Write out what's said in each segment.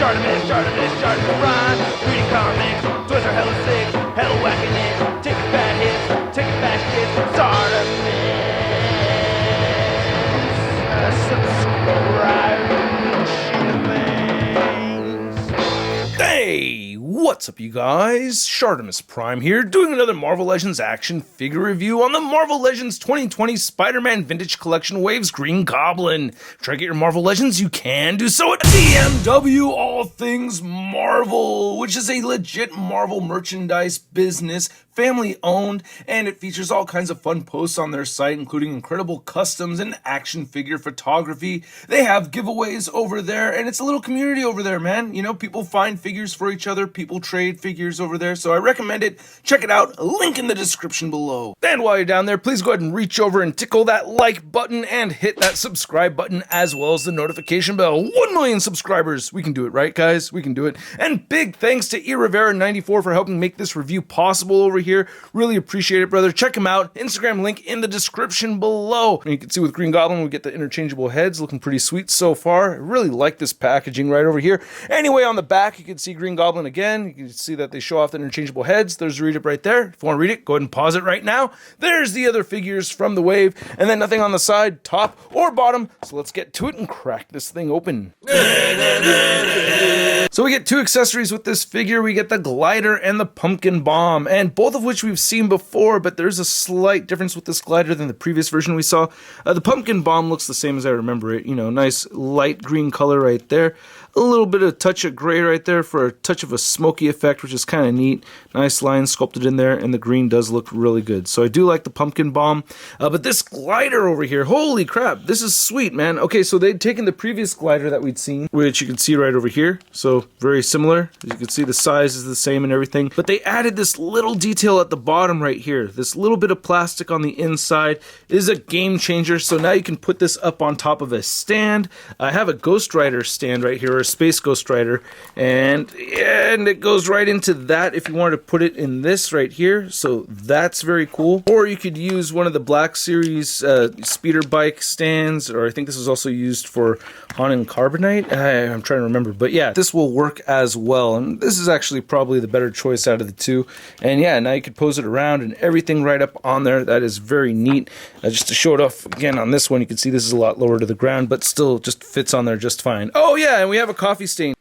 ShartimusPrime, reading comics, toys are hella sick, hella whacking it, taking bad hits, taking bad shit, Subscribe. Hey, what's up you guys? ShartimusPrime here, doing another Marvel Legends action figure review on the Marvel Legends 2020 Spider-Man Vintage Collection Waves Green Goblin. Try to get your Marvel Legends, you can do so at BMW All Things Marvel, which is a legit Marvel merchandise business, family owned, and it features all kinds of fun posts on their site, including incredible customs and action figure photography. They have giveaways over there, and it's a little community over there, man. You know, people find figures for each other, people trade figures over there, so I recommend it. Check it out, link in the description below. And while you're down there, please go ahead and reach over and tickle that like button and hit that subscribe button as well as the notification bell. 1 million subscribers. We can do it, right, guys? We can do it. And big thanks to eRivera94 for helping make this review possible over here. Really appreciate it, brother. Check him out. Instagram link in the description below. And you can see with Green Goblin, we get the interchangeable heads. Looking pretty sweet so far. I really like this packaging right over here. Anyway, on the back, you can see Green Goblin again. You can see that they show off the interchangeable heads. There's a read-up right there. If you want to read it, go ahead and pause it right now. There's the other figures from the wave. And then nothing on the side, top, or bottom. So let's get to it and crack this thing open. So we get two accessories with this figure. We get the glider and the pumpkin bomb, and both of which we've seen before, but there's a slight difference with this glider than the previous version we saw. The pumpkin bomb looks the same as I remember it. You know, nice light green color right there. A little bit of touch of gray right there for a touch of a smoky effect, which is kind of neat. Nice lines sculpted in there, and the green does look really good. So I do like the pumpkin bomb. But this glider over here, holy crap, this is sweet, man. Okay, so they'd taken the previous glider that we'd seen, which you can see right over here. So very similar. As you can see, the size is the same and everything. But they added this little detail at the bottom right here. This little bit of plastic on the inside is a game changer. So now you can put this up on top of a stand. I have a Ghost Rider stand right here, or a Space Ghost Rider, and it goes right into that if you wanted to put it in this right here. So that's very cool. Or you could use one of the Black Series speeder bike stands, or I think this is also used for Han and Carbonite. I'm trying to remember, but yeah, this will work as well. And this is actually probably the better choice out of the two. And yeah, now you could pose it around and everything right up on there. That is very neat. Just to show it off again on this one, you can see this is a lot lower to the ground, but still just fits on there just fine. Oh yeah, and we have a coffee stain.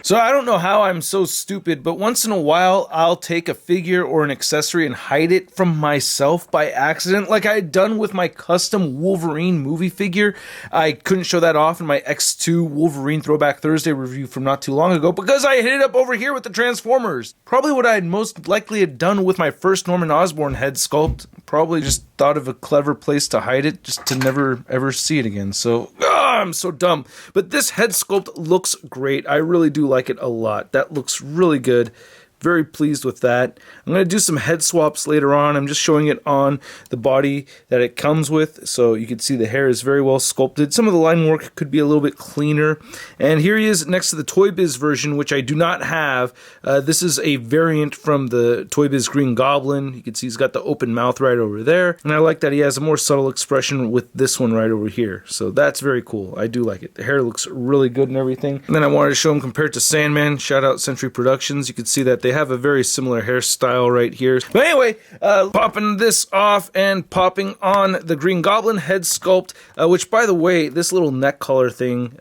So I don't know how I'm so stupid, but once in a while I'll take a figure or an accessory and hide it from myself by accident, like I had done with my custom Wolverine movie figure. I couldn't show that off in my X2 Wolverine Throwback Thursday review from not too long ago because I hid it up over here with the Transformers. Probably what I had most likely had done with my first Norman Osborn head sculpt. Probably just thought of a clever place to hide it just to never ever see it again. So I'm so dumb. But this head sculpt looks great. I really do like it a lot. That looks really good. Very pleased with that. I'm going to do some head swaps later on. I'm just showing it on the body that it comes with, so you can see the hair is very well sculpted. Some of the line work could be a little bit cleaner. And here he is next to the Toy Biz version, which I do not have. This is a variant from the Toy Biz Green Goblin. You can see he's got the open mouth right over there. And I like that he has a more subtle expression with this one right over here. So that's very cool. I do like it. The hair looks really good and everything. And then I wanted to show him compared to Sandman. Shout out Century Productions. You can see that they have a very similar hairstyle right here. But anyway, popping this off and popping on the Green Goblin head sculpt, which by the way, this little neck collar thing,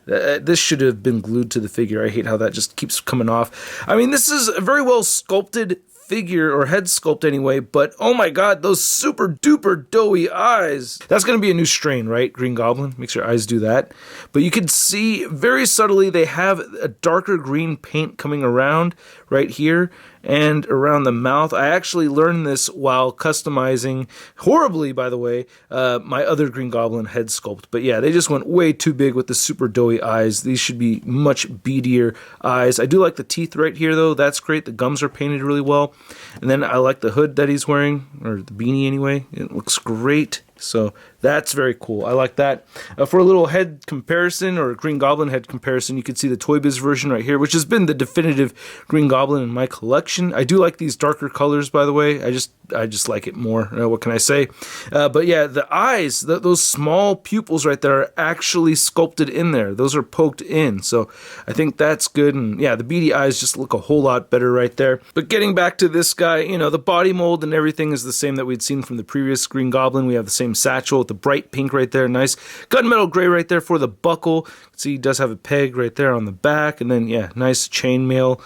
this should have been glued to the figure. I hate how that just keeps coming off. I mean, this is a very well sculpted figure, or head sculpt anyway, but oh my god, those super duper doughy eyes. That's going to be a new strain, right? Green Goblin makes your eyes do that. But you can see very subtly they have a darker green paint coming around right here and around the mouth. I actually learned this while customizing, horribly by the way, my other Green Goblin head sculpt. But yeah, they just went way too big with the super doughy eyes. These should be much beadier eyes. I do like the teeth right here though. That's great. The gums are painted really well. And then I like the hood that he's wearing, or the beanie anyway. It looks great. So that's very cool. I like that. For a little head comparison, or Green Goblin head comparison, you can see the Toy Biz version right here, which has been the definitive Green Goblin in my collection. I do like these darker colors, by the way. I just like it more. What can I say? But yeah, the eyes, those small pupils right there are actually sculpted in there. Those are poked in. So I think that's good. And yeah, the beady eyes just look a whole lot better right there. But getting back to this guy, you know, the body mold and everything is the same that we'd seen from the previous Green Goblin. We have the same satchel with the bright pink right there. Nice gunmetal gray right there for the buckle. See, he does have a peg right there on the back. And then, yeah, nice chainmail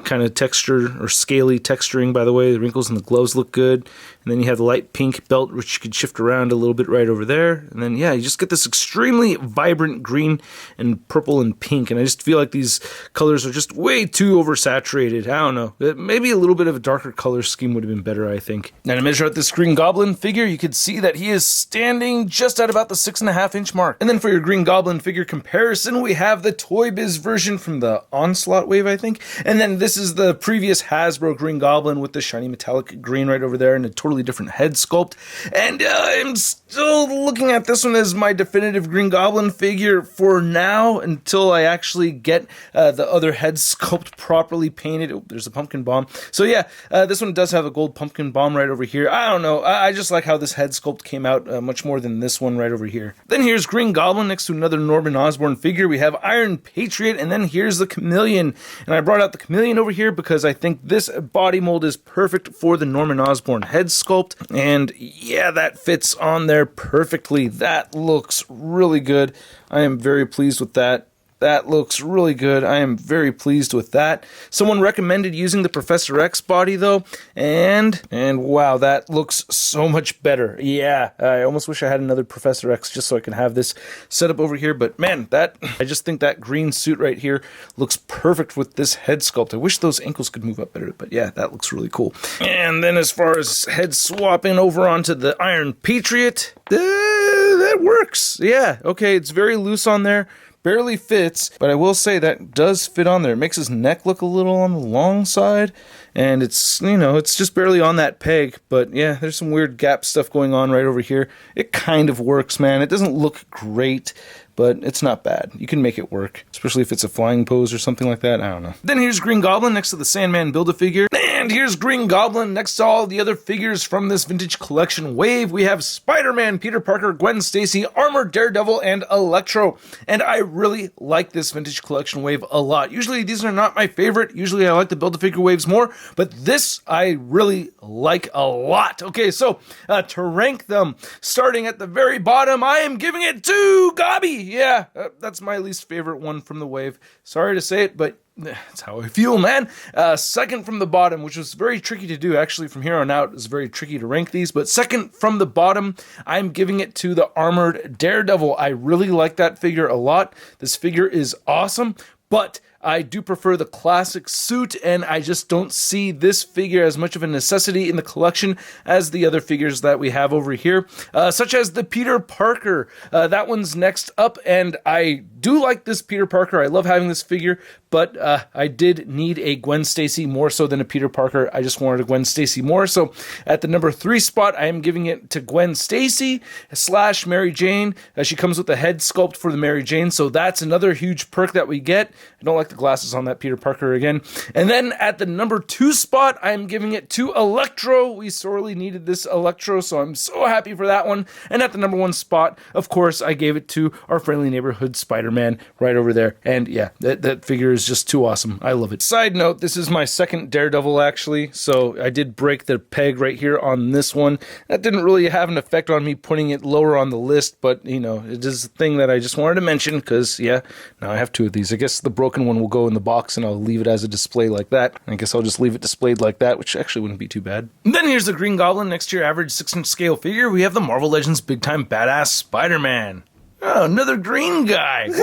kind of texture, or scaly texturing, by the way. The wrinkles in the gloves look good. And then you have the light pink belt, which you could shift around a little bit right over there. And then, yeah, you just get this extremely vibrant green and purple and pink. And I just feel like these colors are just way too oversaturated. I don't know. Maybe a little bit of a darker color scheme would have been better, I think. Now, to measure out this Green Goblin figure, you can see that he is standing just at about the 6.5-inch mark. And then for your Green Goblin figure comparison, we have the Toy Biz version from the Onslaught wave, I think. And then this is the previous Hasbro Green Goblin with the shiny metallic green right over there and a totally different head sculpt. And I'm still looking at this one as my definitive Green Goblin figure for now, until I actually get the other head sculpt properly painted. Oh, there's a pumpkin bomb. So yeah, this one does have a gold pumpkin bomb right over here. I don't know. I just like how this head sculpt came out much more than this one right over here. Then here's Green Goblin next to another Norman Osborn figure. We have Iron Patriot, and then here's the Chameleon. And I brought out the Chameleon over here because I think this body mold is perfect for the Norman Osborn head sculpt. And yeah, that fits on there perfectly. That looks really good. I am very pleased with that. That looks really good. I am very pleased with that. Someone recommended using the Professor X body though, and wow, that looks so much better. Yeah, I almost wish I had another Professor X just so I can have this set up over here, but man, I just think that green suit right here looks perfect with this head sculpt. I wish those ankles could move up better, but yeah, that looks really cool. And then as far as head swapping over onto the Iron Patriot, that works. Yeah, okay, it's very loose on there. Barely fits, but I will say that does fit on there. It makes his neck look a little on the long side, and it's, you know, it's just barely on that peg, but yeah, there's some weird gap stuff going on right over here. It kind of works, man. It doesn't look great, but it's not bad. You can make it work, especially if it's a flying pose or something like that. I don't know. Then here's Green Goblin next to the Sandman Build-A-Figure. And here's Green Goblin next to all the other figures from this vintage collection wave. We have Spider-Man, Peter Parker, Gwen Stacy, Armored Daredevil, and Electro. And I really like this vintage collection wave a lot. Usually these are not my favorite. Usually I like the Build-A-Figure waves more, but this I really like a lot. Okay, so to rank them, starting at the very bottom, I am giving it to Gobby. Yeah, that's my least favorite one from the wave. Sorry to say it, but that's how I feel, man. Second from the bottom, which was very tricky to do. Actually, from here on out, it's very tricky to rank these. But second from the bottom, I'm giving it to the Armored Daredevil. I really like that figure a lot. This figure is awesome, but I do prefer the classic suit, and I just don't see this figure as much of a necessity in the collection as the other figures that we have over here, such as the Peter Parker. That one's next up, and I do like this Peter Parker. I love having this figure, but I did need a Gwen Stacy more so than a Peter Parker. I just wanted a Gwen Stacy more. So at the number 3 spot, I am giving it to Gwen Stacy / Mary Jane. She comes with a head sculpt for the Mary Jane, so that's another huge perk that we get. I don't like the glasses on that Peter Parker again. And then at the number 2 spot, I'm giving it to Electro. We sorely needed this Electro, so I'm so happy for that one. And at the number 1 spot, of course, I gave it to our friendly neighborhood Spider-Man right over there. And yeah, that figure is just too awesome. I love it. Side note, this is my second Daredevil actually, so I did break the peg right here on this one. That didn't really have an effect on me putting it lower on the list, but you know, it is a thing that I just wanted to mention because yeah, now I have 2 of these. I guess the broken one will go in the box and I'll leave it as a display like that. I guess I'll just leave it displayed like that, which actually wouldn't be too bad. And then here's the Green Goblin next to your average 6-inch scale figure. We have the Marvel Legends Big Time Badass Spider-Man. Oh, another green guy. Whoa.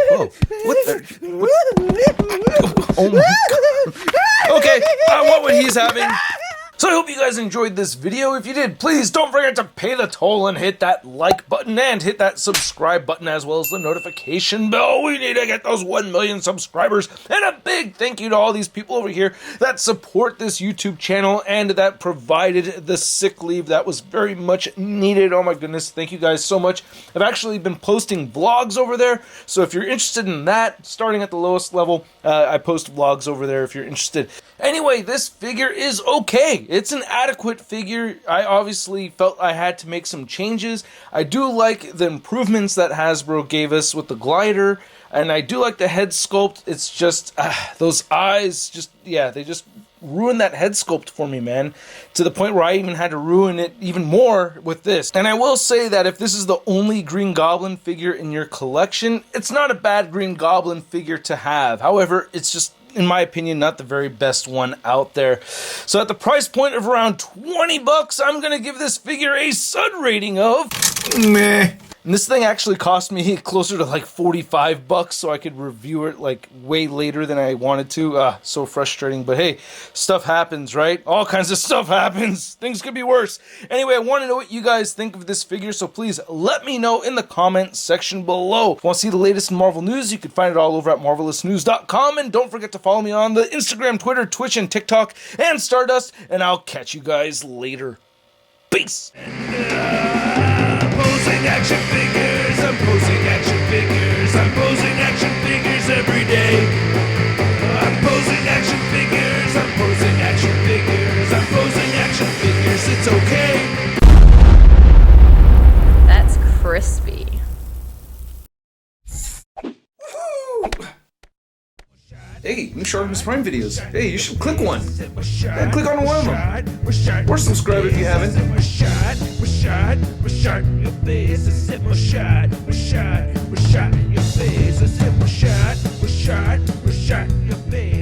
Whoa. What the? Oh my God. Okay, I want what he's having. So I hope you guys enjoyed this video. If you did, please don't forget to pay the toll and hit that like button and hit that subscribe button as well as the notification bell. We need to get those 1 million subscribers. And a big thank you to all these people over here that support this YouTube channel and that provided the sick leave that was very much needed. Oh my goodness, thank you guys so much. I've actually been posting vlogs over there, so if you're interested in that, starting at the lowest level, I post vlogs over there if you're interested. Anyway, this figure is okay. It's an adequate figure. I obviously felt I had to make some changes. I do like the improvements that Hasbro gave us with the glider, and I do like the head sculpt. It's just, those eyes, they just ruined that head sculpt for me, man, to the point where I even had to ruin it even more with this. And I will say that if this is the only Green Goblin figure in your collection, it's not a bad Green Goblin figure to have. However, it's just, in my opinion, not the very best one out there. So at the price point of around 20 bucks, I'm gonna give this figure a Sud rating of meh. And this thing actually cost me closer to like 45 bucks, so I could review it like way later than I wanted to. So frustrating, but hey, stuff happens, right? All kinds of stuff happens. Things could be worse. Anyway, I want to know what you guys think of this figure, so please let me know in the comment section below. If you want to see the latest in Marvel news, you can find it all over at marvelousnews.com, and don't forget to follow me on the Instagram, Twitter, Twitch, and TikTok, and Stardust, and I'll catch you guys later. Peace! Posing action figures, I'm posing action figures, I'm posing action figures every day. I'm posing action figures, I'm posing action figures, I'm posing action figures, it's okay. That's crispy. Hey, new ShartimusPrime videos. Hey, you should click one. Yeah, click on one of them. Or subscribe if you haven't. Your face, I said, my shot in your face. I said, my shot in your face.